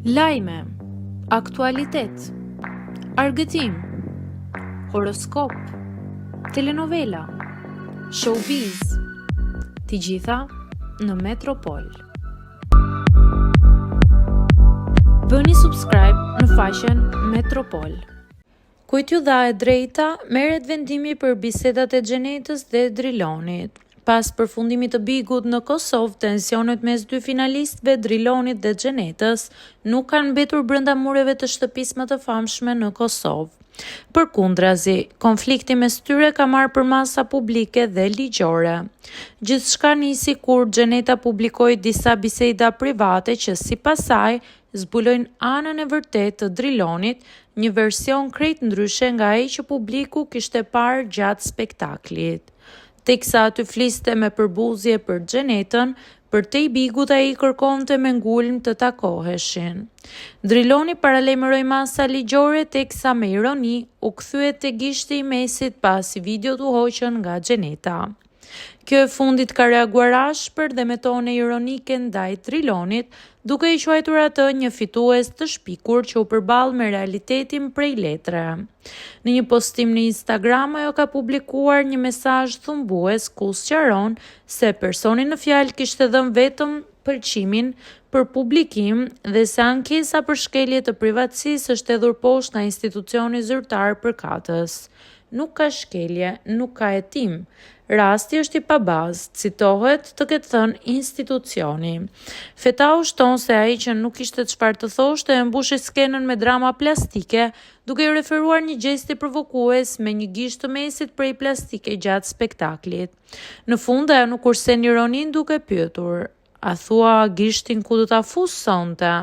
Lajme, aktualitet, argëtim, horoskop, telenovela, showbiz, të gjitha në Metropol. Bëni subscribe në faqen Metropol. Kujt ju dha e drejta, merret vendimi për bisedat e Xhenetës dhe Drilonit. Pas përfundimit të bigut në Kosovë, tensionet mes dy finalistëve Drilonit dhe Xhenetës nuk kanë mbetur brenda mureve të shtëpisë më të famshme në Kosovë. Përkundrazi, konflikti mes tyre ka marrë për masa publike dhe ligjore. Gjithçka nisi kur Xheneta publikoi disa biseda private që sipas saj zbulojnë anën e vërtetë të Drilonit, një version krejt ndryshe nga ai që publiku kishte parë gjatë spektaklit. Teksa aty fliste me përbuzje për Xhenetën, për te i bigut ai kërkonte me ngulm të takoheshin. Driloni paralajmëroi masa ligjore teksa me ironi u kthye te gishti i mesit pasi videot u hoqën nga Xheneta. Kjo e fundit ka reaguar ashpër dhe me tone ironike ndaj Drilonit, duke i quajtur atë një fitues të shpikur që u përball me realitetin prej letre. Në një postim në Instagram, ajo ka publikuar një mesazh thumbues ku sqaron se personi në fjalë kishte dhënë vetëm pëlqimin për publikim dhe se ankesa për shkelje të privatësisë është hedhur poshtë nga institucioni zyrtar përkatës. Nuk ka shkelje, nuk ka hetim. Rasti është i pabazë, citohet të ketë thënë institucioni. Fetau shton se ai që nuk kishte çfarë të thoshte e mbushi skenën me drama plastike, duke i referuar një gjesti provokues me një gisht të mesit prej plastike gjatë spektaklit. Në fund ajo nuk kursen ironin duke pyetur: "A thua gishtin ku do ta fus sonte?"